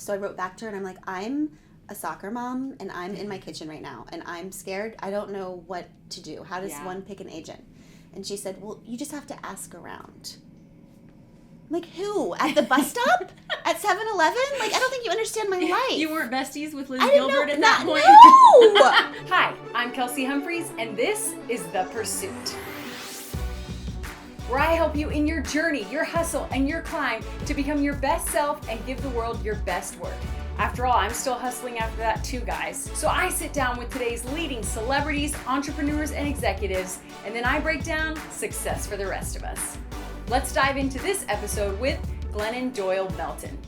So I wrote back to her and I'm like, I'm a soccer mom and I'm in my kitchen right now and I'm scared. I don't know what to do. How does one pick an agent? And she said, well, you just have to ask around. I'm like, who? At the bus stop? At 7-Eleven? Like, I don't think you understand my life. You weren't besties with Liz Gilbert at that point? No! Hi, I'm Kelsey Humphreys, and this is The Pursuit, where I help you in your journey, your hustle, and your climb to become your best self and give the world your best work. After all, I'm still hustling after that too, guys. So I sit down with today's leading celebrities, entrepreneurs, and executives, and then I break down success for the rest of us. Let's dive into this episode with Glennon Doyle Melton.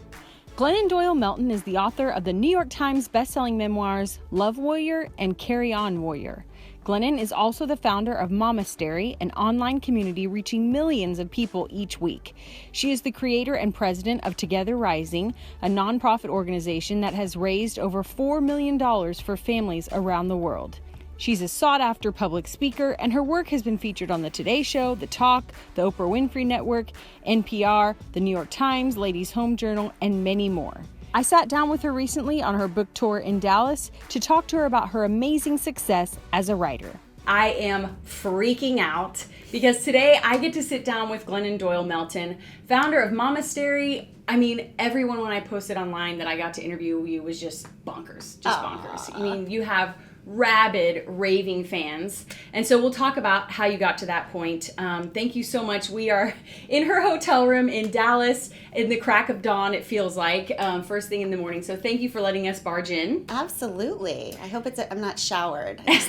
Glennon Doyle Melton is the author of the New York Times Bestselling Memoirs, Love Warrior and Carry On Warrior. Glennon is also the founder of Momastery, an online community reaching millions of people each week. She is the creator and president of Together Rising, a nonprofit organization that has raised over $4 million for families around the world. She's a sought-after public speaker, and her work has been featured on The Today Show, The Talk, The Oprah Winfrey Network, NPR, The New York Times, Ladies' Home Journal, and many more. I sat down with her recently on her book tour in Dallas to talk to her about her amazing success as a writer. I am freaking out because today I get to sit down with Glennon Doyle Melton, founder of Momastery. I mean, everyone when I posted online that I got to interview you was just bonkers, bonkers. I mean, you have rabid, raving fans. And so we'll talk about how you got to that point. Thank you so much. We are in her hotel room in Dallas in the crack of dawn, it feels like, first thing in the morning. So thank you for letting us barge in. Absolutely. I hope I'm not showered. I just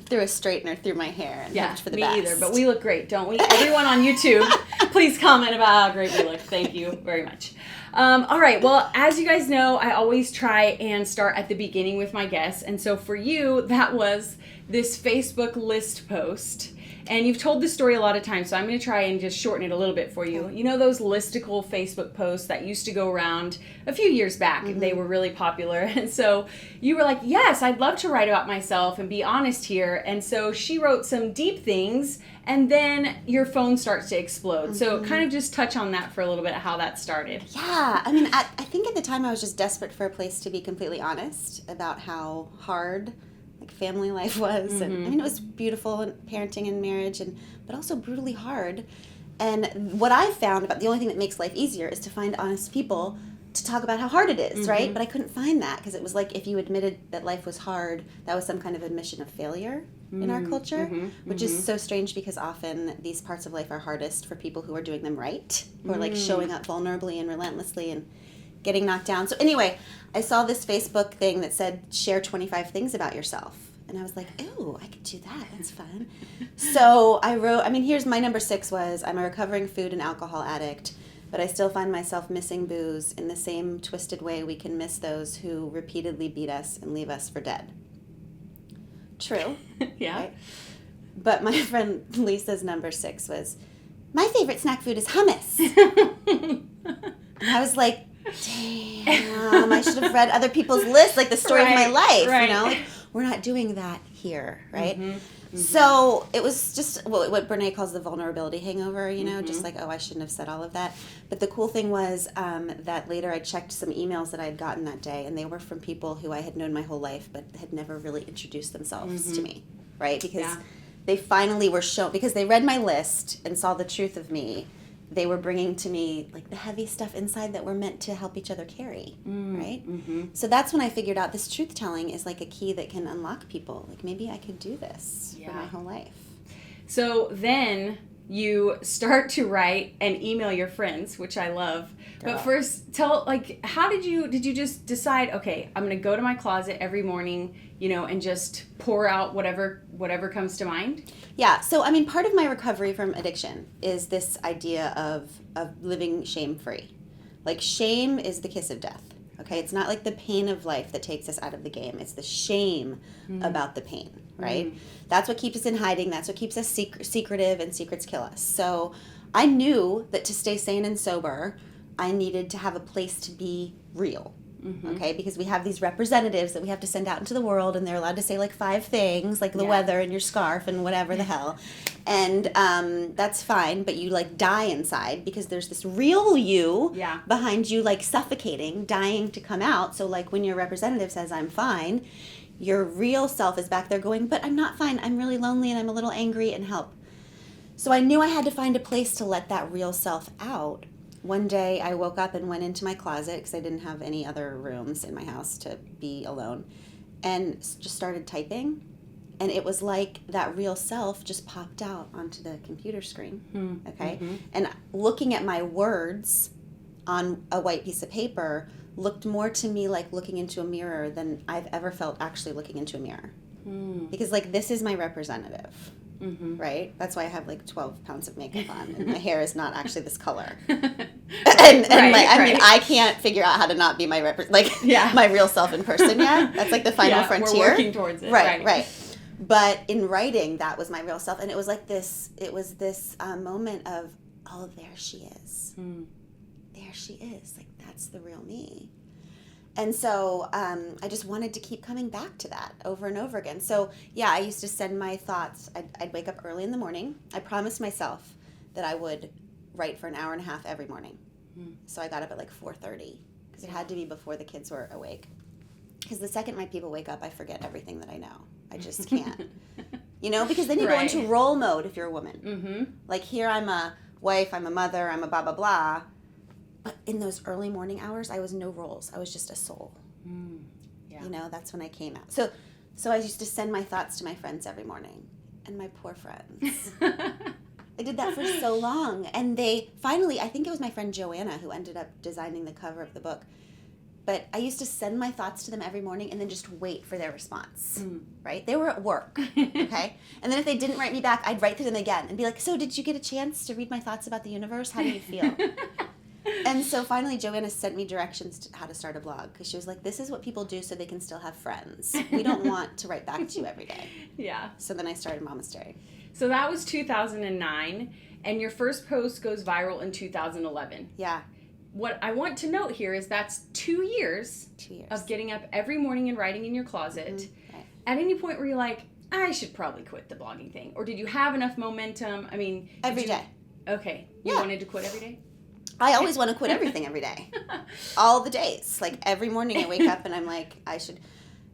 threw a straightener through my hair and hoped for the best. Me either, but we look great, don't we? Everyone on YouTube, please comment about how great we look. Thank you very much. All right. Well, as you guys know, I always try and start at the beginning with my guests. And so for you, that was this Facebook list post. And you've told this story a lot of times, so I'm going to try and just shorten it a little bit for you. You know those listicle Facebook posts that used to go around a few years back? Mm-hmm. They were really popular. And so you were like, yes, I'd love to write about myself and be honest here. And so she wrote some deep things, and then your phone starts to explode. Mm-hmm. So kind of just touch on that for a little bit, how that started. Yeah. I mean, I think at the time I was just desperate for a place to be completely honest about how hard family life was. Mm-hmm. And I mean, it was beautiful, and parenting and marriage, but also brutally hard. And what I've found about the only thing that makes life easier is to find honest people to talk about how hard it is, mm-hmm. right? But I couldn't find that because it was like if you admitted that life was hard, that was some kind of admission of failure in our culture, mm-hmm. which mm-hmm. is so strange because often these parts of life are hardest for people who are doing them right, who are showing up vulnerably and relentlessly and getting knocked down. So anyway, I saw this Facebook thing that said, share 25 things about yourself. And I was like, ooh, I could do that. That's fun. So I wrote, here's my number 6 was, I'm a recovering food and alcohol addict, but I still find myself missing booze in the same twisted way we can miss those who repeatedly beat us and leave us for dead. True. Yeah. Right? But my friend Lisa's number 6 was, my favorite snack food is hummus. And I was like, damn, I should have read other people's lists, like the story of my life, right. you know? Like, we're not doing that here, right? Mm-hmm. Mm-hmm. So it was just what Brene calls the vulnerability hangover, you know, mm-hmm. just like, oh, I shouldn't have said all of that. But the cool thing was that later I checked some emails that I had gotten that day, and they were from people who I had known my whole life, but had never really introduced themselves mm-hmm. to me, right? Because they finally were shown, because they read my list and saw the truth of me. They were bringing to me like the heavy stuff inside that we're meant to help each other carry, right? Mm-hmm. So that's when I figured out this truth telling is like a key that can unlock people. Like maybe I could do this for my whole life. So then you start to write and email your friends, which I love. Girl. But first, how did you just decide, okay, I'm going to go to my closet every morning, and just pour out whatever comes to mind? Yeah. So, part of my recovery from addiction is this idea of living shame-free. Like, shame is the kiss of death. Okay? It's not like the pain of life that takes us out of the game. It's the shame about the pain, right? That's what keeps us in hiding. That's what keeps us secretive, and secrets kill us. So I knew that to stay sane and sober, I needed to have a place to be real, okay? Because we have these representatives that we have to send out into the world, and they're allowed to say like 5 things, like the weather and your scarf and whatever the hell. And that's fine, but you like die inside because there's this real you behind you, like suffocating, dying to come out. So like when your representative says, I'm fine, your real self is back there going, but I'm not fine. I'm really lonely and I'm a little angry and help. So I knew I had to find a place to let that real self out. One day I woke up and went into my closet because I didn't have any other rooms in my house to be alone, and just started typing. And it was like that real self just popped out onto the computer screen, okay? And looking at my words on a white piece of paper looked more to me like looking into a mirror than I've ever felt actually looking into a mirror. Because like this is my representative. Right? That's why I have like 12 pounds of makeup on and my hair is not actually this color. I mean, I can't figure out how to not be my my real self in person yet. That's like the final frontier. We're working towards it. Right. But in writing, that was my real self. And it was like this moment of, oh, there she is. There she is. Like, that's the real me. And so I just wanted to keep coming back to that over and over again. So, yeah, I used to send my thoughts. I'd wake up early in the morning. I promised myself that I would write for an hour and a half every morning. So I got up at like 4:30 because it had to be before the kids were awake. Because the second my people wake up, I forget everything that I know. I just can't. Because then you go into role mode if you're a woman. Like here I'm a wife, I'm a mother, I'm a blah, blah, blah. But in those early morning hours, I was no roles. I was just a soul. That's when I came out. So I used to send my thoughts to my friends every morning. And my poor friends. I did that for so long. And they finally, I think it was my friend Joanna who ended up designing the cover of the book. But I used to send my thoughts to them every morning and then just wait for their response, right? They were at work, okay? And then if they didn't write me back, I'd write to them again and be like, so did you get a chance to read my thoughts about the universe? How do you feel? And so finally, Joanna sent me directions to how to start a blog because she was like, this is what people do so they can still have friends. We don't want to write back to you every day. Yeah. So then I started Momastery. So that was 2009, and your first post goes viral in 2011. Yeah. What I want to note here is that's 2 years, of getting up every morning and writing in your closet. Right. At any point where you're like, I should probably quit the blogging thing, or did you have enough momentum? I mean, every day. Okay. You wanted to quit every day? I always want to quit everything every day. All the days. Like every morning I wake up and I'm like, I should.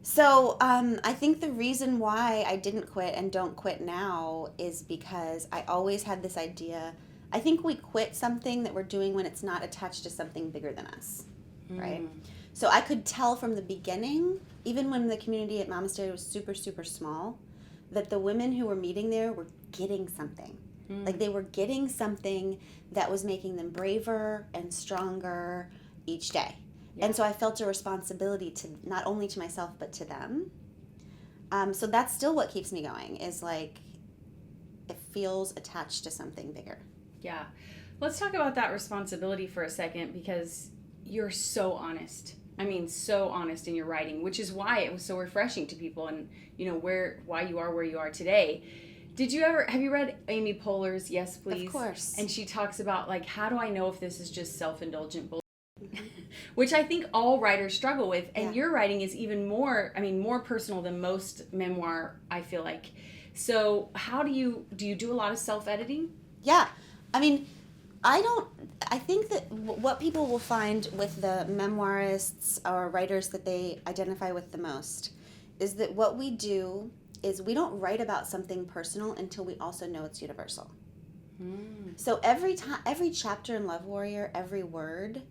So I think the reason why I didn't quit and don't quit now is because I always had this idea. I think we quit something that we're doing when it's not attached to something bigger than us, right? So I could tell from the beginning, even when the community at Momastery was super, super small, that the women who were meeting there were getting something. Like they were getting something that was making them braver and stronger each day. Yeah. And so I felt a responsibility to not only to myself, but to them. So that's still what keeps me going is like, it feels attached to something bigger. Yeah. Let's talk about that responsibility for a second because you're so honest. I mean, so honest in your writing, which is why it was so refreshing to people and, why you are where you are today. Have you read Amy Poehler's Yes, Please? Of course. And she talks about, like, how do I know if this is just self-indulgent bullshit? Which I think all writers struggle with. And your writing is even more personal than most memoir, I feel like. So how do you do a lot of self-editing? Yeah. I mean, I think that what people will find with the memoirists or writers that they identify with the most is that what we do is we don't write about something personal until we also know it's universal. So every chapter in Love Warrior, every word,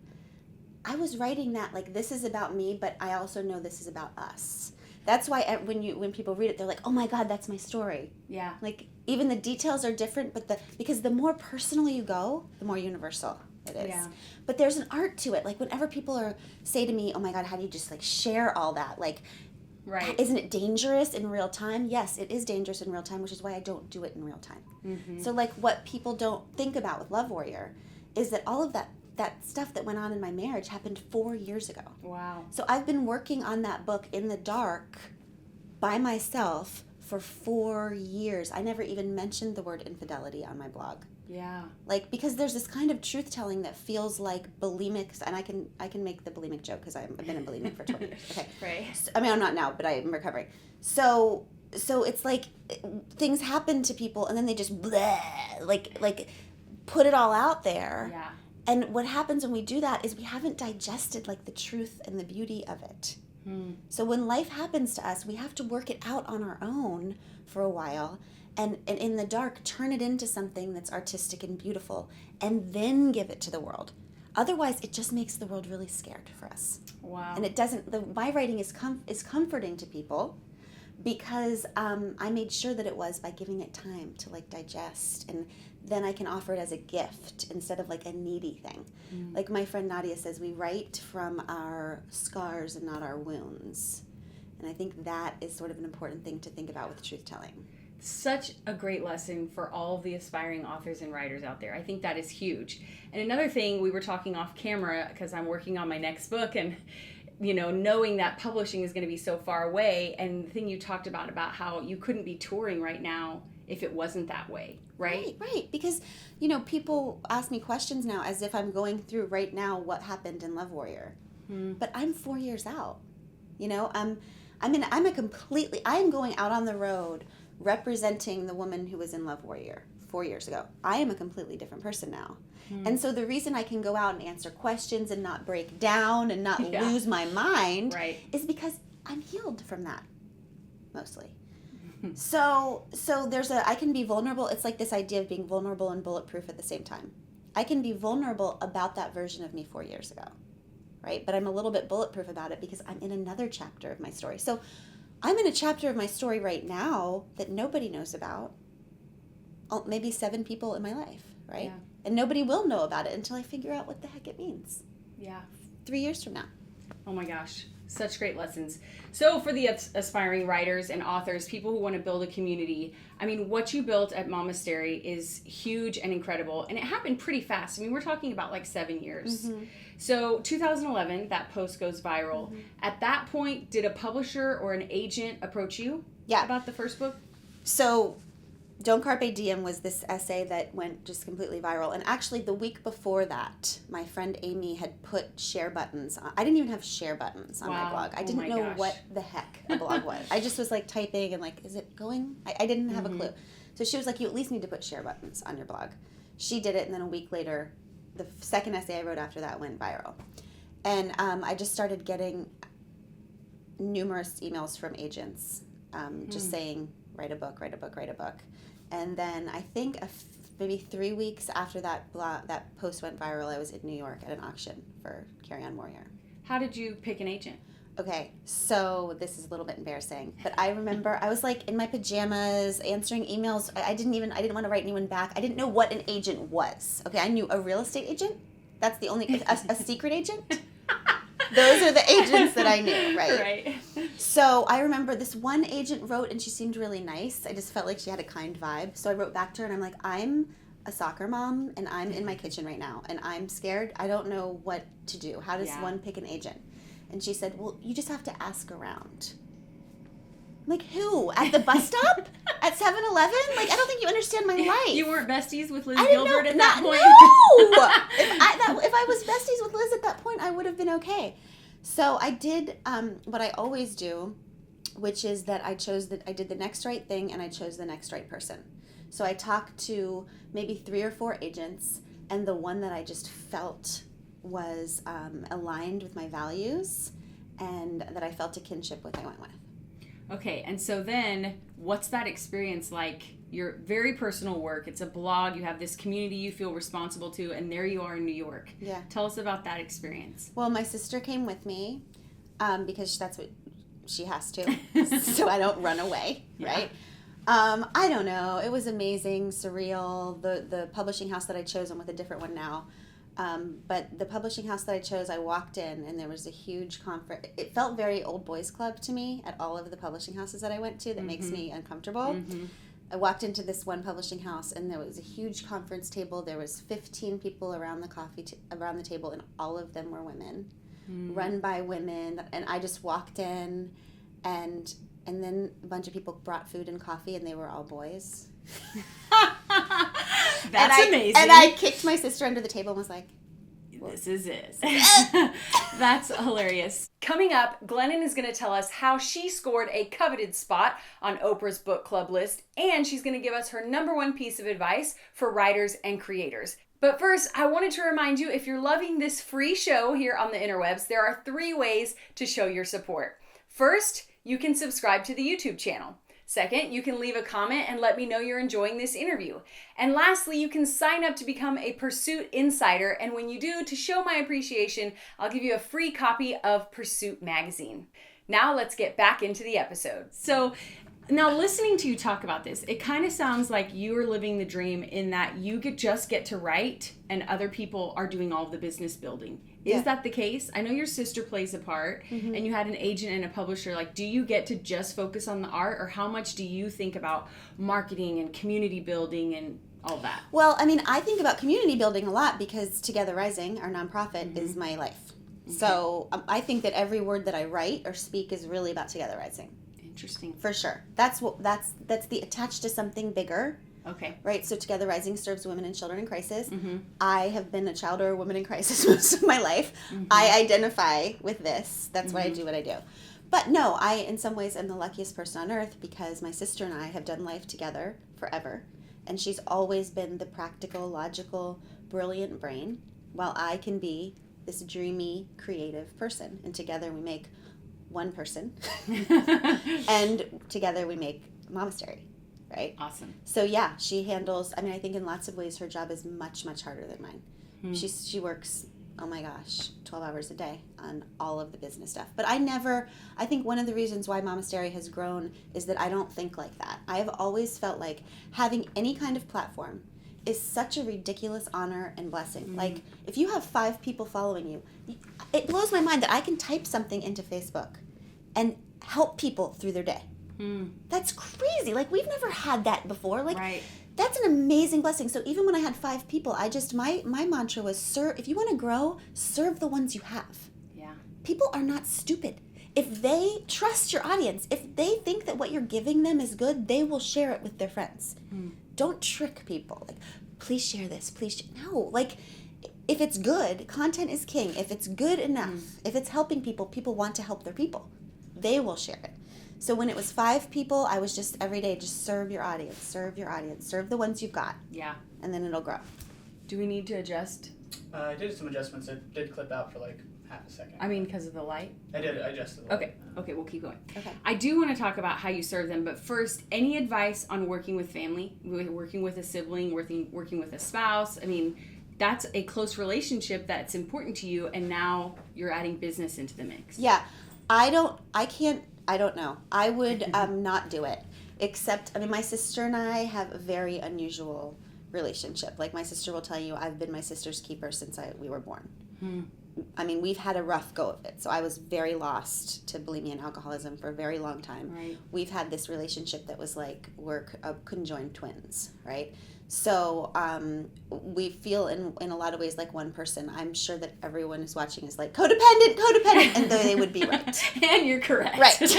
I was writing that like this is about me, but I also know this is about us. That's why when people read it, they're like, oh my God, that's my story. Yeah. Like even the details are different, but because the more personal you go, the more universal it is. Yeah. But there's an art to it. Like whenever people say to me, oh my God, how do you just like share all that? Like, right. Isn't it dangerous in real time? Yes, it is dangerous in real time, which is why I don't do it in real time. So like what people don't think about with Love Warrior is that all of that stuff that went on in my marriage happened 4 years ago. Wow. So I've been working on that book in the dark by myself for 4 years. I never even mentioned the word infidelity on my blog. Yeah. Like, because there's this kind of truth-telling that feels like bulimic, and I can make the bulimic joke because I've been a bulimic for 20 years. Okay. Right. So, I mean, I'm not now, but I'm recovering. So it's like things happen to people and then they just like put it all out there. Yeah. And what happens when we do that is we haven't digested like the truth and the beauty of it. So when life happens to us, we have to work it out on our own for a while and in the dark turn it into something that's artistic and beautiful and then give it to the world. Otherwise, it just makes the world really scared for us. Wow. And it doesn't, my writing is comforting to people because I made sure that it was by giving it time to like digest, and then I can offer it as a gift instead of like a needy thing. Like my friend Nadia says, we write from our scars and not our wounds. And I think that is sort of an important thing to think about with truth-telling. Such a great lesson for all of the aspiring authors and writers out there. I think that is huge. And another thing, we were talking off camera because I'm working on my next book, and you know, knowing that publishing is going to be so far away, and the thing you talked about how you couldn't be touring right now if it wasn't that way, right? Right. Because, you know, people ask me questions now as if I'm going through right now what happened in Love Warrior. But I'm 4 years out. You know, I'm going out on the road representing the woman who was in Love Warrior 4 years ago. I am a completely different person now. And so the reason I can go out and answer questions and not break down and not lose my mind is because I'm healed from that, mostly. So I can be vulnerable. It's like this idea of being vulnerable and bulletproof at the same time. I can be vulnerable about that version of me 4 years ago, right? But I'm a little bit bulletproof about it because I'm in another chapter of my story. So I'm in a chapter of my story right now that nobody knows about. Maybe 7 people in my life, right? Yeah. And nobody will know about it until I figure out what the heck it means. Yeah. 3 years from now. Oh my gosh. Such great lessons. So for the aspiring writers and authors, people who want to build a community, I mean, what you built at Momastery is huge and incredible. And it happened pretty fast. I mean, we're talking about like 7 years. So 2011, that post goes viral. At that point, did a publisher or an agent approach you about the first book? So Don't Carpe Diem was this essay that went just completely viral. And actually, the week before that, my friend Amy had put share buttons on. I didn't even have share buttons on my blog. I didn't know what the heck a blog was. I just was like typing and like, is it going? I didn't have a clue. So she was like, you at least need to put share buttons on your blog. She did it, and then a week later, the second essay I wrote after that went viral. And I just started getting numerous emails from agents just saying, write a book, write a book, write a book. And then I think maybe 3 weeks after that post went viral, I was in New York at an auction for Carry On Warrior. How did you pick an agent? Okay, so this is a little bit embarrassing, but I remember I was like in my pajamas answering emails. I didn't want to write anyone back. I didn't know what an agent was. Okay, I knew a real estate agent. That's the only, a secret agent. Those are the agents that I knew, right? Right. So I remember this one agent wrote, and she seemed really nice. I just felt like she had a kind vibe. So I wrote back to her, and I'm like, I'm a soccer mom, and I'm in my kitchen right now, and I'm scared. I don't know what to do. How does one pick an agent? And she said, well, you just have to ask around. I'm like, who? At the bus stop? At 7-Eleven? Like, I don't think you understand my life. You weren't besties with Liz Gilbert at that point? No! If I was besties with Liz at that point, I would have been okay. So I did what I always do, which is that I did the next right thing, and I chose the next right person. So I talked to maybe 3 or 4 agents, and the one that I just felt was aligned with my values and that I felt a kinship with, I went with. Okay, and so then what's that experience like? Your very personal work, it's a blog, you have this community you feel responsible to, and there you are in New York. Yeah. Tell us about that experience. Well, my sister came with me because that's what she has to, so I don't run away, right? I don't know. It was amazing, surreal. The publishing house that I chose, I'm with a different one now. But the publishing house that I chose, I walked in and there was a huge conference. It felt very old boys club to me at all of the publishing houses that I went to. That makes me uncomfortable. I walked into this one publishing house and there was a huge conference table. There was 15 people around the around the table, and all of them were women, run by women. And I just walked in, and then a bunch of people brought food and coffee, and they were all boys. That's amazing. And I kicked my sister under the table and was like, this is it. That's hilarious. Coming up, Glennon is going to tell us how she scored a coveted spot on Oprah's book club list, and she's going to give us her #1 piece of advice for writers and creators. But first, I wanted to remind you, if you're loving this free show here on the interwebs, there are 3 ways to show your support. First, you can subscribe to the YouTube channel. Second, you can leave a comment and let me know you're enjoying this interview. And lastly, you can sign up to become a Pursuit Insider. And when you do, to show my appreciation, I'll give you a free copy of Pursuit magazine. Now let's get back into the episode. So now listening to you talk about this, it kind of sounds like you are living the dream in that you just get to write and other people are doing all of the business building. Is that the case? I know your sister plays a part, and you had an agent and a publisher. Like, do you get to just focus on the art, or how much do you think about marketing and community building and all that? Well, I mean, I think about community building a lot because Together Rising, our nonprofit, is my life. Okay. So I think that every word that I write or speak is really about Together Rising. Interesting. For sure. That's the attached to something bigger. Okay. Right, so Together Rising serves women and children in crisis. I have been a child or a woman in crisis most of my life. I identify with this. That's why I do what I do. But no, I, in some ways, am the luckiest person on earth because my sister and I have done life together forever. And she's always been the practical, logical, brilliant brain, while I can be this dreamy, creative person. And together we make one person. And together we make Momastery. Right? Awesome. So yeah, she handles, I mean, I think in lots of ways her job is much, much harder than mine. She works, oh my gosh, 12 hours a day on all of the business stuff. But I think one of the reasons why Momastery has grown is that I don't think like that. I have always felt like having any kind of platform is such a ridiculous honor and blessing. Like, if you have 5 people following you, it blows my mind that I can type something into Facebook and help people through their day. That's crazy. Like, we've never had that before. Like, right. That's an amazing blessing. So even when I had 5 people, my mantra was, if you want to grow, serve the ones you have. Yeah. People are not stupid. If they trust your audience, if they think that what you're giving them is good, they will share it with their friends. Don't trick people. Like, please share this. No. Like, if it's good, content is king. If it's good enough, if it's helping people, people want to help their people. They will share it. So when it was 5 people, I was just every day, just serve your audience, serve the ones you've got. Yeah. And then it'll grow. Do we need to adjust? I did some adjustments. It did clip out for like half a second. I mean, because of the light? I adjusted the light. Okay, we'll keep going. Okay. I do want to talk about how you serve them, but first, any advice on working with family, working with a sibling, working with a spouse? I mean, that's a close relationship that's important to you, and now you're adding business into the mix. Yeah. I don't know. I would not do it. Except, I mean, my sister and I have a very unusual relationship. Like, my sister will tell you, I've been my sister's keeper since we were born. I mean, we've had a rough go of it. So I was very lost to bulimia and alcoholism for a very long time. Right. We've had this relationship that was like we're conjoined twins, right? So we feel in a lot of ways like one person. I'm sure that everyone who's watching is like, codependent, and they would be right. And you're correct. Right.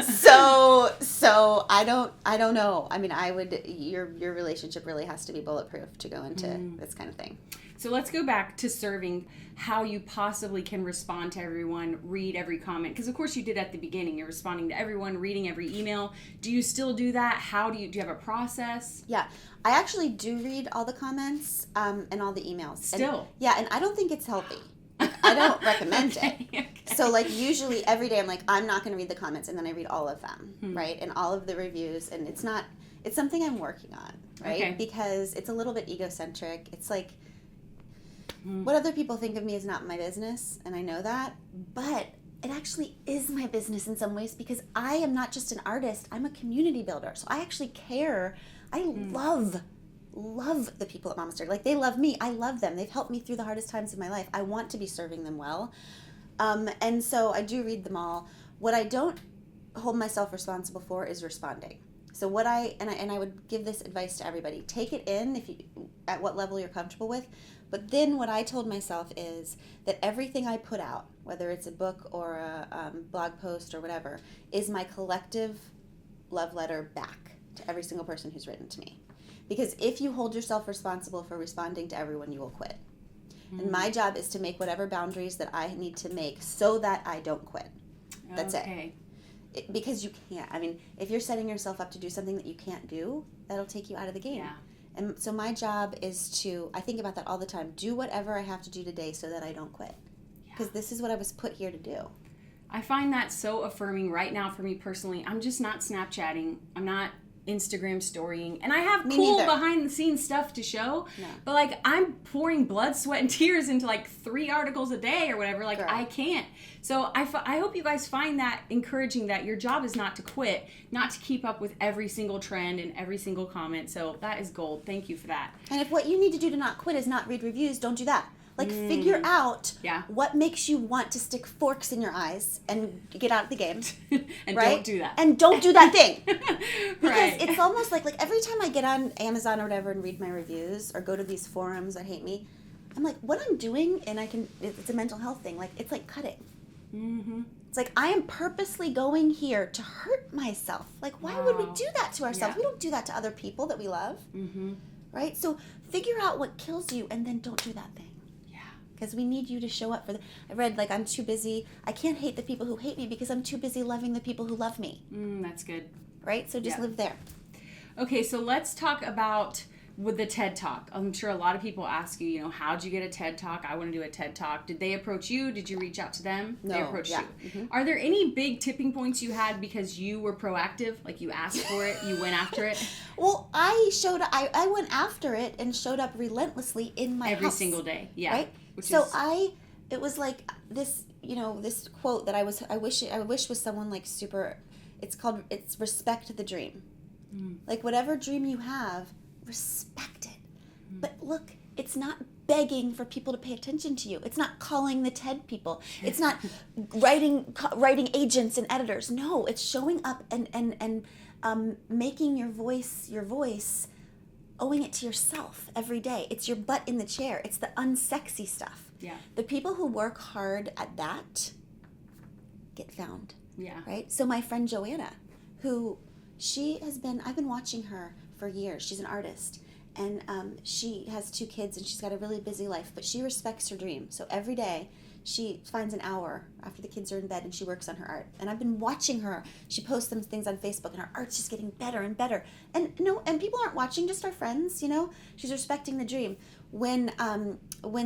So I don't know. I mean, your relationship really has to be bulletproof to go into this kind of thing. So let's go back to serving, how you possibly can respond to everyone, read every comment. Because, of course, you did at the beginning. You're responding to everyone, reading every email. Do you still do that? Do you have a process? Yeah. I actually do read all the comments and all the emails. Still? And I don't think it's healthy. I don't recommend it. Okay. So, like, usually every day I'm like, I'm not going to read the comments, and then I read all of them, right? And all of the reviews. And it's something I'm working on, right? Okay. Because it's a little bit egocentric. It's like, what other people think of me is not my business, and I know that, but it actually is my business in some ways because I am not just an artist, I'm a community builder. So I actually care. I love the people at Momastery. Like, they love me. I love them. They've helped me through the hardest times of my life. I want to be serving them well. And so I do read them all. What I don't hold myself responsible for is responding. So what I would give this advice to everybody: take it in at what level you're comfortable with. But then what I told myself is that everything I put out, whether it's a book or a blog post or whatever, is my collective love letter back to every single person who's written to me. Because if you hold yourself responsible for responding to everyone, you will quit. And my job is to make whatever boundaries that I need to make so that I don't quit. That's it. Because you can't. I mean, if you're setting yourself up to do something that you can't do, that'll take you out of the game. Yeah. And so my job is to, I think about that all the time, do whatever I have to do today so that I don't quit. Because this is what I was put here to do. I find that so affirming right now for me personally. I'm just not Snapchatting. I'm not Instagram storying. And I have cool behind the scenes stuff to show. No. But like I'm pouring blood, sweat, and tears into like 3 articles a day or whatever. Like I can't. So I hope you guys find that encouraging, that your job is not to quit, not to keep up with every single trend and every single comment. So that is gold. Thank you for that. And if what you need to do to not quit is not read reviews, don't do that. Like, figure out what makes you want to stick forks in your eyes and get out of the game. And don't do that. And don't do that thing. Because it's almost like every time I get on Amazon or whatever and read my reviews or go to these forums that hate me, I'm like, what I'm doing, and it's a mental health thing, like, it's like cutting. Mm-hmm. It's like, I am purposely going here to hurt myself. Like, why would we do that to ourselves? Yeah. We don't do that to other people that we love. Mm-hmm. Right? So figure out what kills you and then don't do that thing. Because we need you to show up for I read, like, I'm too busy. I can't hate the people who hate me because I'm too busy loving the people who love me. That's good. Right? So just live there. Okay, so let's talk about with the TED Talk. I'm sure a lot of people ask you, how'd you get a TED Talk? I want to do a TED Talk. Did they approach you? Did you reach out to them? No. They approached you. Mm-hmm. Are there any big tipping points you had because you were proactive? Like you asked for it, you went after it? Well, I went after it and showed up relentlessly in my every house. single day. Yeah. Right? It was like this, this quote that I wish was someone like super, it's respect the dream. Like whatever dream you have, respect it. But look, it's not begging for people to pay attention to you. It's not calling the TED people. It's not writing agents and editors. No, it's showing up and making your voice, owing it to yourself every day. It's your butt in the chair. It's the unsexy stuff. Yeah. The people who work hard at that get found. Yeah. Right? So my friend Joanna, I've been watching her for years. She's an artist. And she has 2 kids and she's got a really busy life, but she respects her dream. So every day she finds an hour after the kids are in bed and she works on her art. And I've been watching her. She posts some things on Facebook and her art's just getting better and better. And people aren't watching, just our friends, She's respecting the dream. When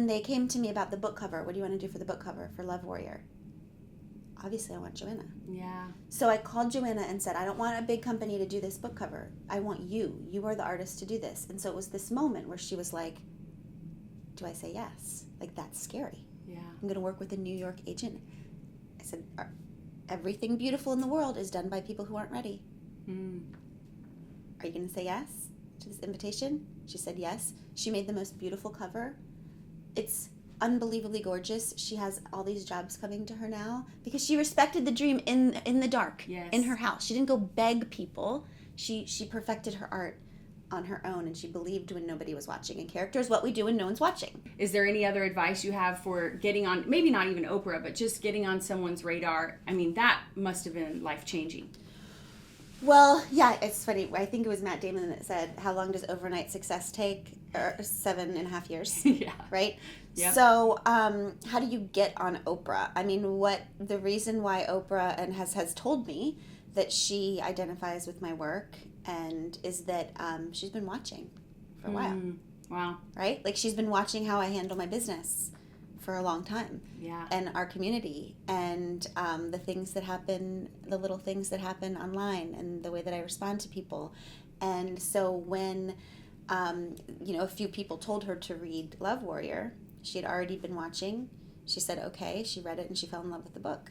they came to me about the book cover, what do you want to do for the book cover for Love Warrior? Obviously, I want Joanna. Yeah. So I called Joanna and said, I don't want a big company to do this book cover. I want you. You are the artist to do this. And so it was this moment where she was like, do I say yes? Like, that's scary. Yeah. I'm going to work with a New York agent. I said, everything beautiful in the world is done by people who aren't ready. Are you going to say yes to this invitation? She said yes. She made the most beautiful cover. It's unbelievably gorgeous. She has all these jobs coming to her now because she respected the dream in the dark, in her house. She didn't go beg people. She perfected her art on her own, and she believed when nobody was watching. And character is what we do when no one's watching. Is there any other advice you have for getting on, maybe not even Oprah, but just getting on someone's radar? I mean, that must have been life-changing. Well, yeah, it's funny. I think it was Matt Damon that said, how long does overnight success take? 7.5 years. Yeah. Right? Yep. So how do you get on Oprah? I mean, the reason why Oprah has told me that she identifies with my work and is that she's been watching for a while. Wow. Right? Like she's been watching how I handle my business for a long time. Yeah. And our community and the little things that happen online and the way that I respond to people. And so when, a few people told her to read Love Warrior, she had already been watching. She said, okay. She read it and she fell in love with the book.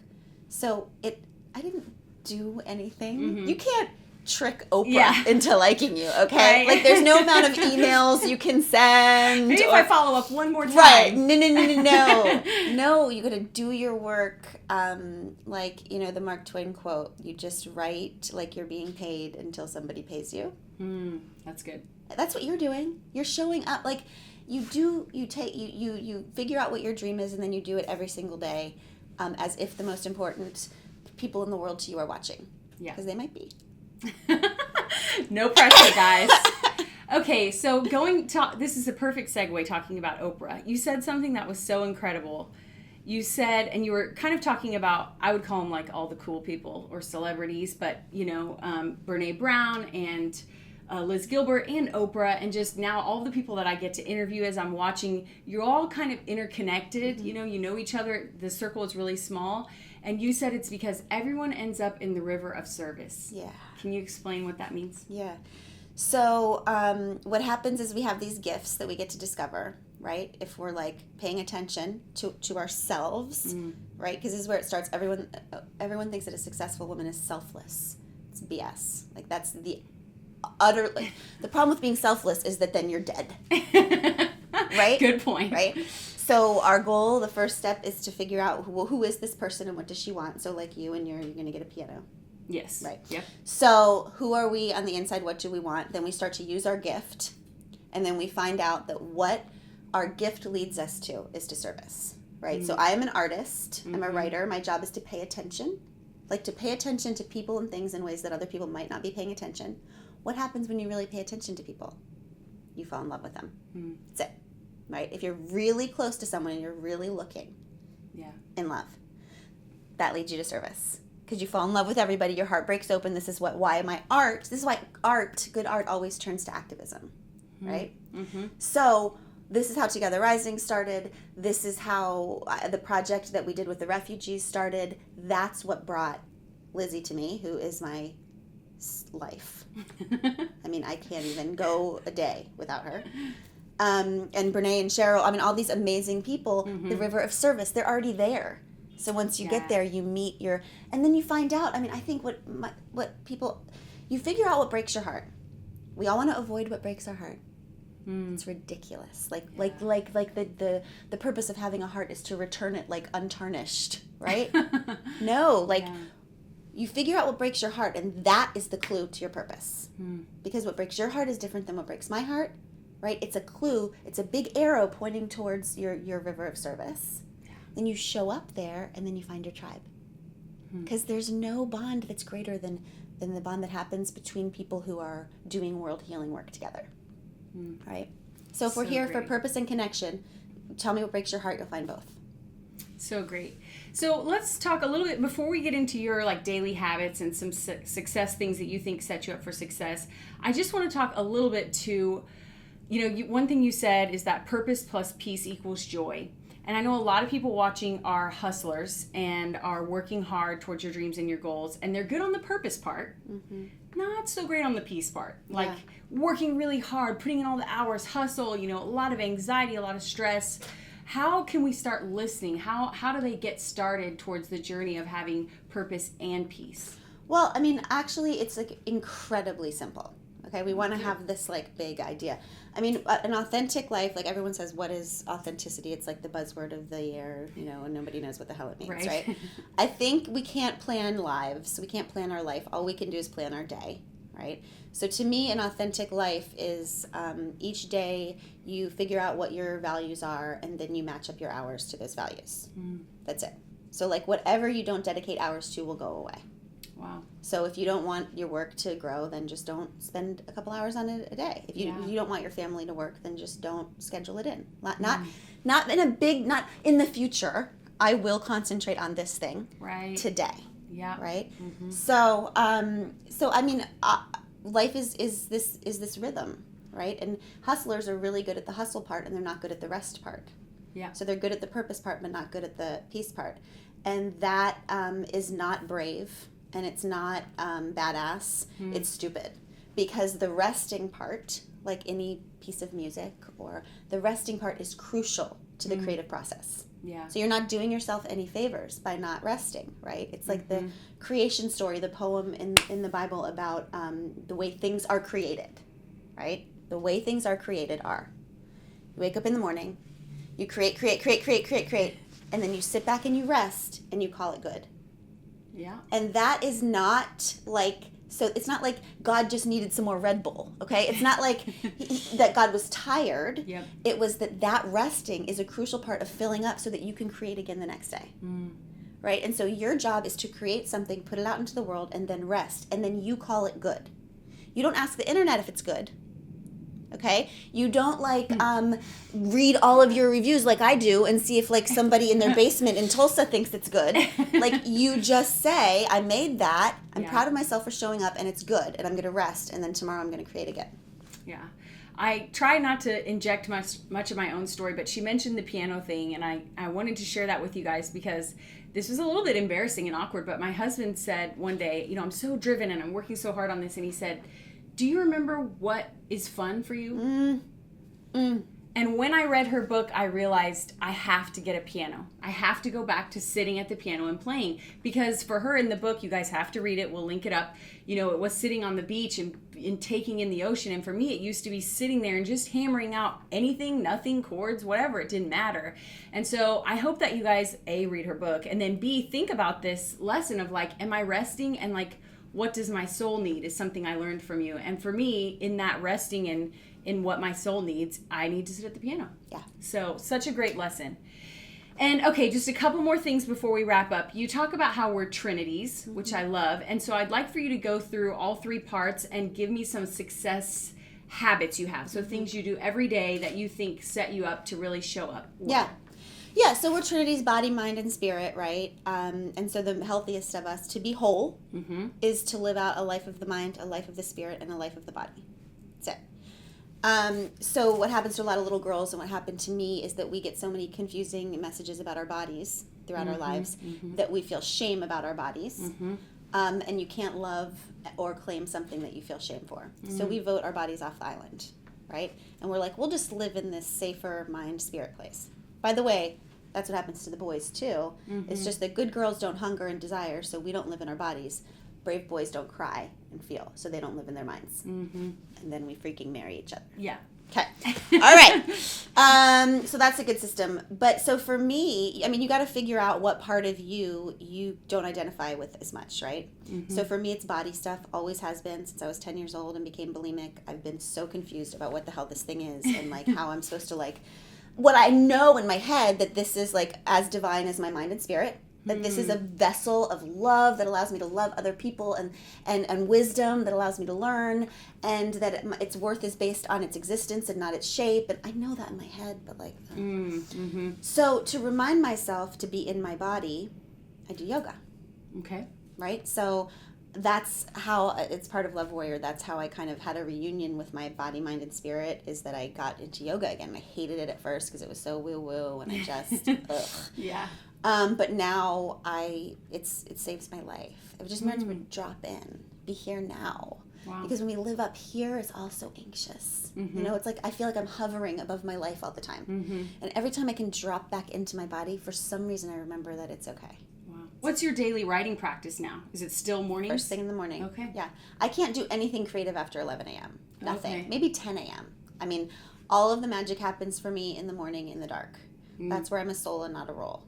So I didn't do anything. Mm-hmm. You can't trick Oprah into liking you, okay? Right. Like, there's no amount of emails you can send. Maybe if I follow up one more time. Right. No. No, you got to do your work. The Mark Twain quote, you just write like you're being paid until somebody pays you. That's good. That's what you're doing. You're showing up. Like, you figure out what your dream is, and then you do it every single day as if the most important people in the world to you are watching. Yeah. Because they might be. No pressure, guys. Okay, so this is a perfect segue talking about Oprah. You said something that was so incredible. You said, and you were kind of talking about, I would call them like all the cool people or celebrities, but Brene Brown and Liz Gilbert and Oprah, and just now all the people that I get to interview as I'm watching, you're all kind of interconnected. You know each other. The circle is really small. And you said it's because everyone ends up in the river of service. Yeah. Can you explain what that means? Yeah. So what happens is we have these gifts that we get to discover, right? If we're like paying attention to ourselves, right? Because this is where it starts. Everyone thinks that a successful woman is selfless. It's BS. Like that's the utter, like, the problem with being selfless is that then you're dead. Right? Good point. Right? So our goal, the first step, is to figure out who is this person and what does she want. So like you and you're going to get a piano. Yes. Right. Yep. So who are we on the inside? What do we want? Then we start to use our gift. And then we find out that what our gift leads us to is to service. Right? So I am an artist. I'm a writer. My job is to pay attention. Like to pay attention to people and things in ways that other people might not be paying attention. What happens when you really pay attention to people? You fall in love with them. That's it. Right? If you're really close to someone and you're really looking in love, that leads you to service. Because you fall in love with everybody, your heart breaks open. This is why good art always turns to activism. Right? So this is how Together Rising started. This is how the project that we did with the refugees started. That's what brought Lizzie to me, who is my life. I mean, I can't even go a day without her. And Brene and Cheryl, I mean, all these amazing people, the river of service, they're already there. So once you get there, you meet and then you find out, I mean, I think you figure out what breaks your heart. We all want to avoid what breaks our heart. It's ridiculous. Like the purpose of having a heart is to return it like untarnished, right? No, you figure out what breaks your heart, and that is the clue to your purpose. Because what breaks your heart is different than what breaks my heart, right? It's a clue. It's a big arrow pointing towards your river of service. Then you show up there, and then you find your tribe. Because there's no bond that's greater than the bond that happens between people who are doing world healing work together. Right? So if we're here for purpose and connection, tell me what breaks your heart, you'll find both. So great. So let's talk a little bit before we get into your like daily habits and some success things that you think set you up for success. I just want to talk a little bit to, one thing you said is that purpose plus peace equals joy. And I know a lot of people watching are hustlers and are working hard towards your dreams and your goals, and they're good on the purpose part, not so great on the peace part. Like working really hard, putting in all the hours, hustle, a lot of anxiety, a lot of stress. How can we start listening? How do they get started towards the journey of having purpose and peace? Well, I mean, actually, it's like incredibly simple. Okay, we want to have this like big idea. I mean, an authentic life, like everyone says, what is authenticity? It's like the buzzword of the year, and nobody knows what the hell it means, right? I think we can't plan lives. We can't plan our life. All we can do is plan our day, right? So to me, an authentic life is each day you figure out what your values are, and then you match up your hours to those values. That's it. So like whatever you don't dedicate hours to will go away. Wow. So if you don't want your work to grow, then just don't spend a couple hours on it a day. If you don't want your family to work, then just don't schedule it in. Not in the future. I will concentrate on this thing today. Yeah. Right. So I mean, life is this rhythm, right? And hustlers are really good at the hustle part, and they're not good at the rest part. Yeah. So they're good at the purpose part, but not good at the peace part, and that is not brave. And it's not badass, it's stupid. Because the resting part, like any piece of music, or the resting part is crucial to the creative process. Yeah. So you're not doing yourself any favors by not resting, right? It's like the creation story, the poem in the Bible about the way things are created, right? The way things are created are, you wake up in the morning, you create, and then you sit back and you rest, and you call it good. Yeah. And that is not like, so it's not like God just needed some more Red Bull, okay? It's not like that God was tired. Yep. It was that resting is a crucial part of filling up so that you can create again the next day, right? And so your job is to create something, put it out into the world, and then rest, and then you call it good. You don't ask the internet if it's good. Okay? You don't like read all of your reviews like I do and see if like somebody in their basement in Tulsa thinks it's good. Like you just say, I made that. I'm proud of myself for showing up and it's good and I'm going to rest and then tomorrow I'm going to create again. Yeah. I try not to inject much of my own story, but she mentioned the piano thing and I wanted to share that with you guys because this was a little bit embarrassing and awkward, but my husband said one day, you know, I'm so driven and I'm working so hard on this, and he said, do you remember what is fun for you? And when I read her book, I realized I have to get a piano. I have to go back to sitting at the piano and playing. Because for her in the book, you guys have to read it. We'll link it up. You know, it was sitting on the beach and taking in the ocean. And for me, it used to be sitting there and just hammering out anything, nothing, chords, whatever. It didn't matter. And so I hope that you guys, A, read her book. And then B, think about this lesson of like, am I resting? And like, what does my soul need is something I learned from you. And for me, in that resting and in what my soul needs, I need to sit at the piano. Yeah. So such a great lesson. And okay, just a couple more things before we wrap up. You talk about how we're trinities, which I love. And so I'd like for you to go through all three parts and give me some success habits you have. So things you do every day that you think set you up to really show up. Yeah. Yeah, so we're Trinity's body, mind, and spirit, right? And so the healthiest of us, to be whole, is to live out a life of the mind, a life of the spirit, and a life of the body. That's it. So what happens to a lot of little girls and what happened to me is that we get so many confusing messages about our bodies throughout our lives that we feel shame about our bodies. And you can't love or claim something that you feel shame for. So we vote our bodies off the island, right? And we're like, we'll just live in this safer mind, spirit place. By the way, that's what happens to the boys too. It's just that good girls don't hunger and desire, so we don't live in our bodies. Brave boys don't cry and feel, so they don't live in their minds. And then we freaking marry each other. Yeah. Okay. All right. So that's a good system. But so for me, I mean, you got to figure out what part of you don't identify with as much, right? So for me, it's body stuff. Always has been since I was 10 years old and became bulimic. I've been so confused about what the hell this thing is and like how I'm supposed to like. What I know in my head that this is like as divine as my mind and spirit, that this is a vessel of love that allows me to love other people and wisdom that allows me to learn, and that its worth is based on its existence and not its shape. And I know that in my head, but like, so to remind myself to be in my body, I do yoga. Okay. Right? So that's how it's part of Love Warrior. That's how I kind of had a reunion with my body, mind, and spirit, is that I got into yoga again. I hated it at first because it was so woo-woo and I just, ugh. Yeah. But now it saves my life. It just meant to drop in, be here now. Wow. Because when we live up here, it's all so anxious. You know, it's like I feel like I'm hovering above my life all the time. And every time I can drop back into my body, for some reason I remember that it's okay. What's your daily writing practice now? Is it still mornings? First thing in the morning. Okay. Yeah. I can't do anything creative after 11 a.m. Nothing. Okay. Maybe 10 a.m. I mean, all of the magic happens for me in the morning in the dark. That's where I'm a soul and not a role.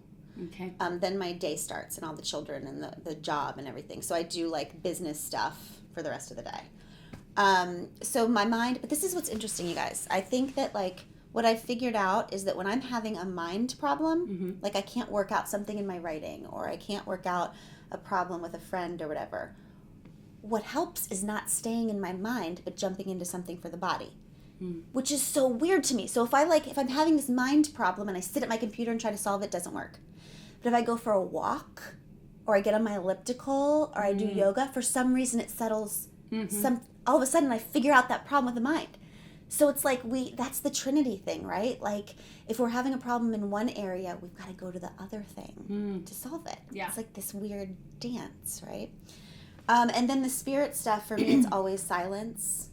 Okay. Then my day starts and all the children and the job and everything. So I do like business stuff for the rest of the day. So my mind, but this is what's interesting, you guys. I think that like, what I figured out is that when I'm having a mind problem, like I can't work out something in my writing or I can't work out a problem with a friend or whatever, what helps is not staying in my mind but jumping into something for the body, which is so weird to me. So if I'm having this mind problem and I sit at my computer and try to solve it, it doesn't work. But if I go for a walk or I get on my elliptical or I do yoga, for some reason it settles. All of a sudden I figure out that problem with the mind. So it's like that's the Trinity thing, right? Like if we're having a problem in one area, we've got to go to the other thing to solve it. Yeah. It's like this weird dance, right? And then the spirit stuff, for me, it's always silence,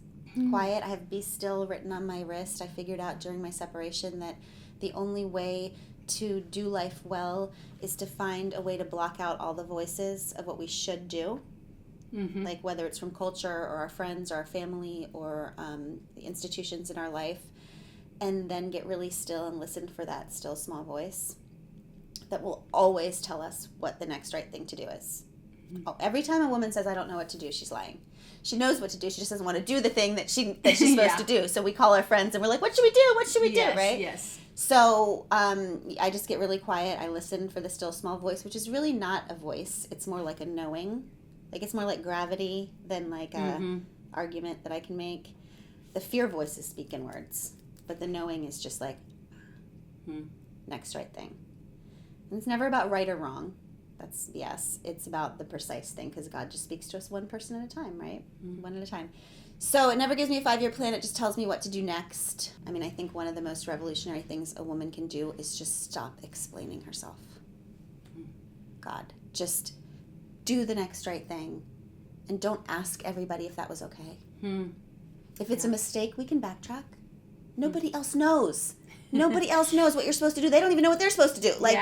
quiet. I have Be Still written on my wrist. I figured out during my separation that the only way to do life well is to find a way to block out all the voices of what we should do. Like whether it's from culture or our friends or our family or the institutions in our life, and then get really still and listen for that still small voice that will always tell us what the next right thing to do is. Every time a woman says, I don't know what to do, she's lying. She knows what to do, she just doesn't want to do the thing that she's supposed to do. So we call our friends and we're like, what should we do? What should we do, right? Yes. So I just get really quiet. I listen for the still small voice, which is really not a voice. It's more like a knowing. Like it's more like gravity than like a argument that I can make. the fear voices speak in words, but the knowing is just like, next right thing. And it's never about right or wrong. That's BS. It's about the precise thing, because God just speaks to us one person at a time, right? One at a time. So it never gives me a 5-year plan. It just tells me what to do next. I mean, I think one of the most revolutionary things a woman can do is just stop explaining herself. God, just do the next right thing. And don't ask everybody if that was okay. If it's a mistake, we can backtrack. Nobody else knows. Nobody else knows what you're supposed to do. They don't even know what they're supposed to do. Like,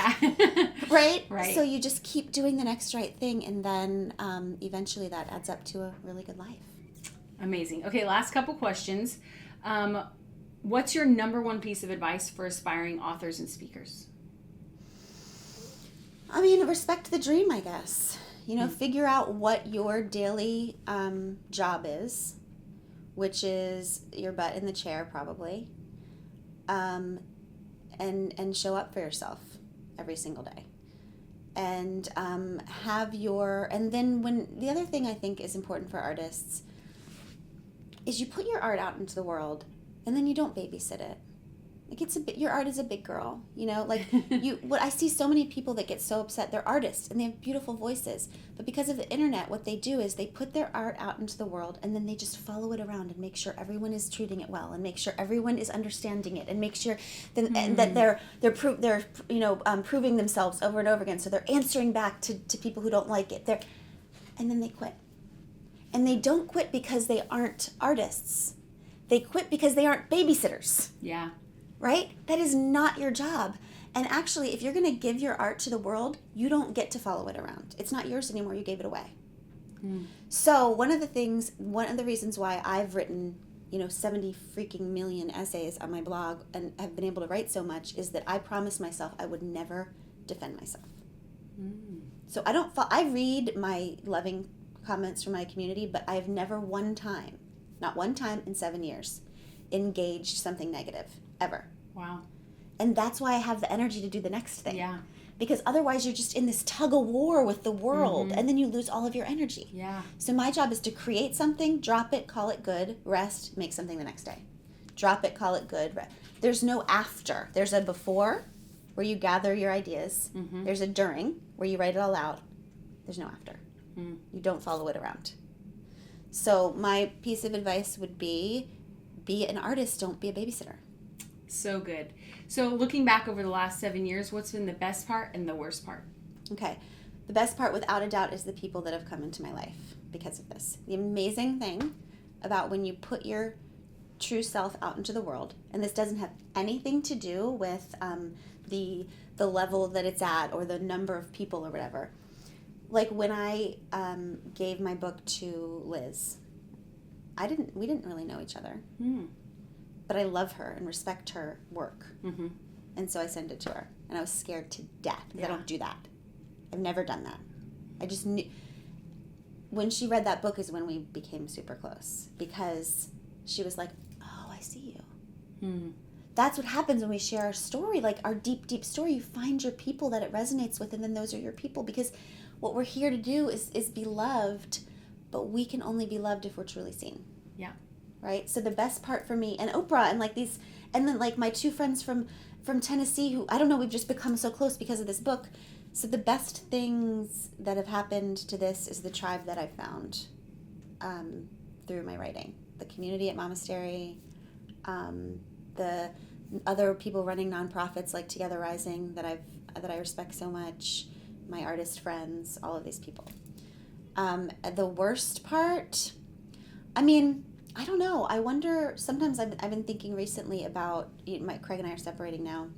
right? Right. So you just keep doing the next right thing, and then eventually that adds up to a really good life. Amazing. Okay, last couple questions. What's your number one piece of advice for aspiring authors and speakers? I mean, respect the dream, I guess. You know, figure out what your daily job is, which is your butt in the chair, probably. And show up for yourself every single day, and and then when the other thing I think is important for artists is you put your art out into the world, and then you don't babysit it. Like your art is a big girl, you know, like what I see so many people that get so upset. They're artists and they have beautiful voices, but because of the internet, what they do is they put their art out into the world, and then they just follow it around and make sure everyone is treating it well, and make sure everyone is understanding it, and make sure that they're proving themselves over and over again. So they're answering back to people who don't like it. And then they quit. And they don't quit because they aren't artists. They quit because they aren't babysitters. Yeah. Right? That is not your job. And actually, if you're going to give your art to the world, you don't get to follow it around. It's not yours anymore. You gave it away. So one of the reasons why I've written, 70 freaking million essays on my blog and have been able to write so much is that I promised myself I would never defend myself. So I read my loving comments from my community, but I have never not one time in 7 years, engaged something negative, ever. Wow. And that's why I have the energy to do the next thing. Yeah. Because otherwise you're just in this tug of war with the world, and then you lose all of your energy. Yeah. So my job is to create something, drop it, call it good, rest, make something the next day. Drop it, call it good. There's no after. There's a before, where you gather your ideas. There's a during, where you write it all out. There's no after. You don't follow it around. So my piece of advice would be an artist, don't be a babysitter. So good. So looking back over the last 7 years, what's been the best part and the worst part? Okay. The best part, without a doubt, is the people that have come into my life because of this. The amazing thing about when you put your true self out into the world, and this doesn't have anything to do with the level that it's at or the number of people or whatever. Like when I gave my book to Liz, we didn't really know each other. But I love her and respect her work. And so I sent it to her. And I was scared to death because I don't do that. I've never done that. I just knew. When she read that book is when we became super close. Because she was like, oh, I see you. That's what happens when we share our story. Like our deep, deep story. You find your people that it resonates with, and then those are your people. Because what we're here to do is be loved. But we can only be loved if we're truly seen. Yeah. Right? So the best part for me, and Oprah, and like these, and then like my two friends from Tennessee who, I don't know, we've just become so close because of this book. So the best things that have happened to this is the tribe that I've found through my writing. The community at Momastery, the other people running nonprofits like Together Rising that I respect so much, my artist friends, all of these people. The worst part, I mean, I don't know. I wonder, sometimes I've been thinking recently about, Craig and I are separating now,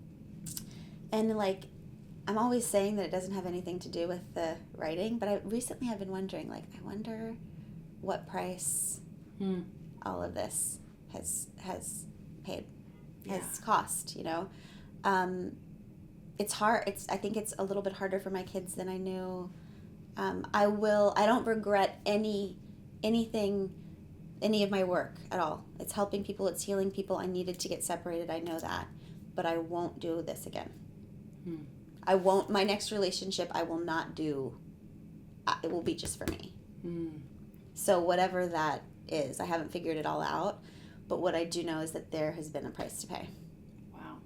and like, I'm always saying that it doesn't have anything to do with the writing, but recently I've been wondering, like, I wonder what price all of this has cost, It's hard. I think it's a little bit harder for my kids than I knew. I don't regret anything, any of my work at all. It's helping people, it's healing people. I needed to get separated, I know that, but I won't do this again. My next relationship, I will not do, it will be just for me. So whatever that is, I haven't figured it all out, But what I do know is that there has been a price to pay. Wow,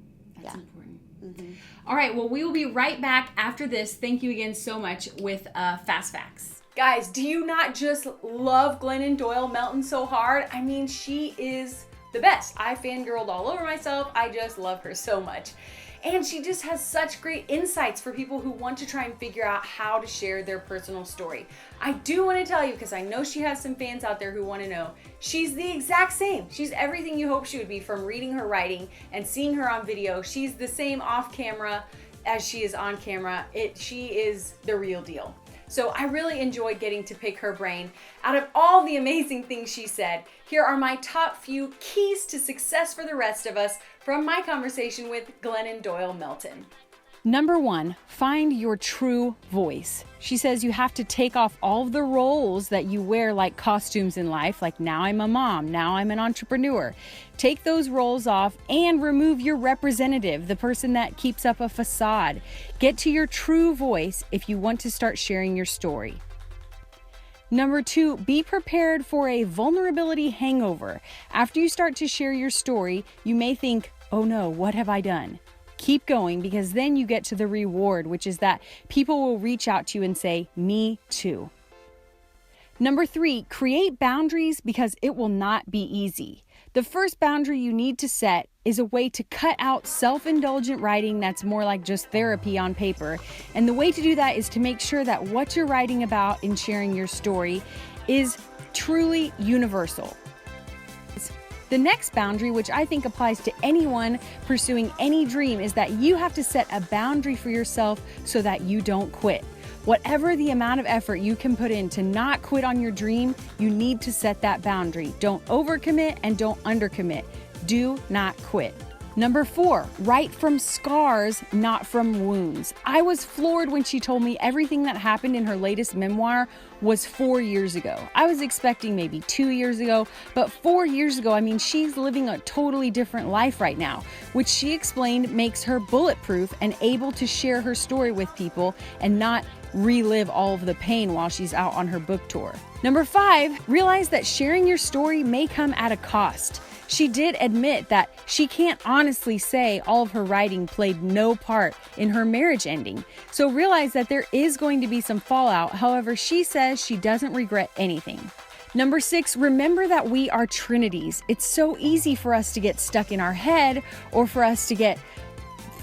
that's important. Mm-hmm. All right, well, we will be right back after this. Thank you again so much with Fast Facts. Guys, do you not just love Glennon Doyle Melton so hard? I mean, she is the best. I fangirled all over myself. I just love her so much. And she just has such great insights for people who want to try and figure out how to share their personal story. I do want to tell you, because I know she has some fans out there who want to know, she's the exact same. She's everything you hope she would be from reading her writing and seeing her on video. She's the same off camera as she is on camera. She is the real deal. So I really enjoyed getting to pick her brain. Out of all the amazing things she said, here are my top few keys to success for the rest of us from my conversation with Glennon Doyle Melton. Number 1, find your true voice. She says you have to take off all of the roles that you wear like costumes in life, like now I'm a mom, now I'm an entrepreneur. Take those roles off and remove your representative, the person that keeps up a facade. Get to your true voice if you want to start sharing your story. Number 2, be prepared for a vulnerability hangover. After you start to share your story, you may think, oh no, what have I done? Keep going, because then you get to the reward, which is that people will reach out to you and say, me too. Number 3, create boundaries because it will not be easy. The first boundary you need to set is a way to cut out self-indulgent writing that's more like just therapy on paper. And the way to do that is to make sure that what you're writing about in sharing your story is truly universal. The next boundary, which I think applies to anyone pursuing any dream, is that you have to set a boundary for yourself so that you don't quit. Whatever the amount of effort you can put in to not quit on your dream, you need to set that boundary. Don't overcommit and don't undercommit. Do not quit. Number 4, write from scars, not from wounds. I was floored when she told me everything that happened in her latest memoir was 4 years ago. I was expecting maybe 2 years ago, but 4 years ago, I mean, she's living a totally different life right now, which she explained makes her bulletproof and able to share her story with people and not relive all of the pain while she's out on her book tour. Number 5, realize that sharing your story may come at a cost. She did admit that she can't honestly say all of her writing played no part in her marriage ending. So realize that there is going to be some fallout. However, she says she doesn't regret anything. Number 6, remember that we are trinities. It's so easy for us to get stuck in our head or for us to get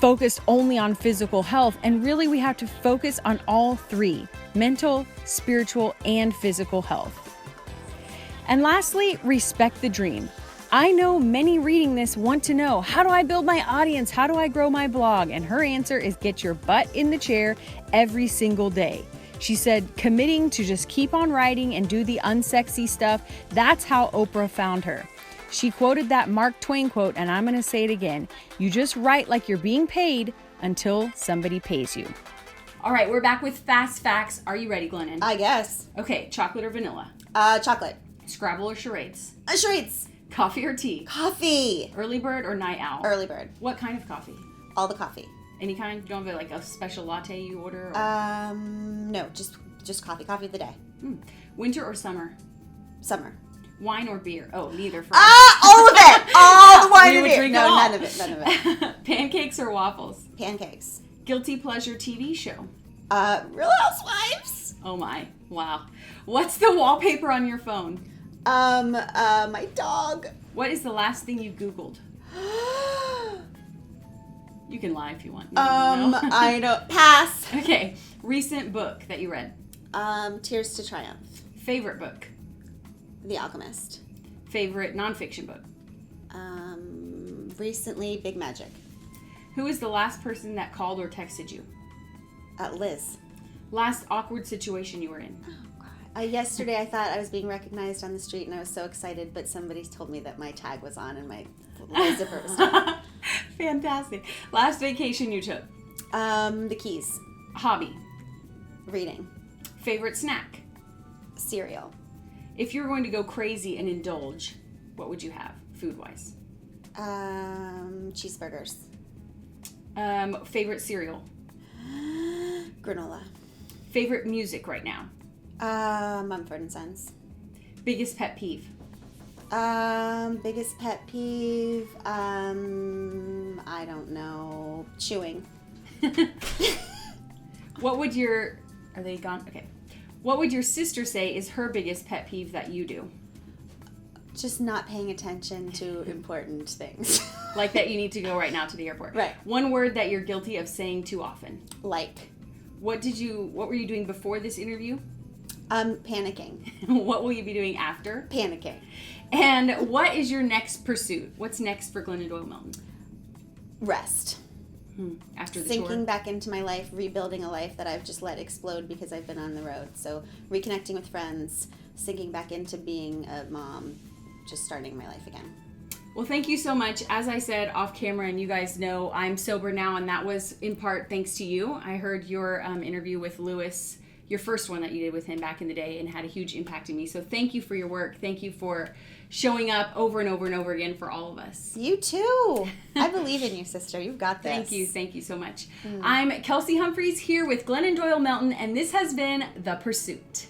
focused only on physical health. And really, we have to focus on all 3: mental, spiritual, and physical health. And lastly, respect the dream. I know many reading this want to know, how do I build my audience? How do I grow my blog? And her answer is get your butt in the chair every single day. She said, committing to just keep on writing and do the unsexy stuff, that's how Oprah found her. She quoted that Mark Twain quote, and I'm going to say it again. You just write like you're being paid until somebody pays you. All right, we're back with Fast Facts. Are you ready, Glennon? I guess. Okay, chocolate or vanilla? Chocolate. Scrabble or charades? Charades. Coffee or tea? Coffee. Early bird or night owl? Early bird. What kind of coffee? All the coffee. Any kind? You don't have like a special latte you order? No, just coffee. Coffee of the day. Winter or summer? Summer. Wine or beer? Oh, neither. All of it. All the wine We and would beer. drink No, it all. none of it. None of it. Pancakes or waffles? Pancakes. Guilty pleasure TV show? Real Housewives. Oh my, wow. What's the wallpaper on your phone? My dog. What is the last thing you Googled? You can lie if you want. No. I don't. Pass. Okay, recent book that you read? Tears to Triumph. Favorite book? The Alchemist. Favorite nonfiction book? Recently, Big Magic. Who is the last person that called or texted you? Liz. Last awkward situation you were in? Yesterday I thought I was being recognized on the street and I was so excited, but somebody told me that my tag was on and my zipper was down. Fantastic. Last vacation you took? The Keys. Hobby? Reading. Favorite snack? Cereal. If you were going to go crazy and indulge, what would you have, food-wise? Cheeseburgers. Favorite cereal? Granola. Favorite music right now? Mumford & Sons. Biggest pet peeve? Biggest pet peeve, I don't know, chewing. What would your, are they gone? Okay. What would your sister say is her biggest pet peeve that you do? Just not paying attention to important things. Like that you need to go right now to the airport. Right. One word that you're guilty of saying too often. Like. What were you doing before this interview? Panicking. What will you be doing after? Panicking. And what is your next pursuit? What's next for Glennon Doyle Melton? Rest. After the Sinking tour? back into my life, rebuilding a life that I've just let explode because I've been on the road. So reconnecting with friends, sinking back into being a mom, just starting my life again. Well, thank you so much. As I said off camera, and you guys know I'm sober now, and that was in part thanks to you. I heard your interview with Lewis, your first one that you did with him back in the day, and had a huge impact on me. So thank you for your work. Thank you for showing up over and over and over again for all of us. You too. I believe in you, sister. You've got this. Thank you. Thank you so much. I'm Kelsey Humphreys here with Glennon Doyle Melton, and this has been The Pursuit.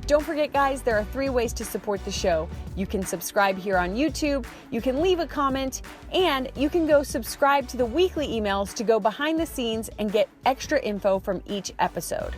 Don't forget, guys, there are 3 ways to support the show. You can subscribe here on YouTube, you can leave a comment, and you can go subscribe to the weekly emails to go behind the scenes and get extra info from each episode.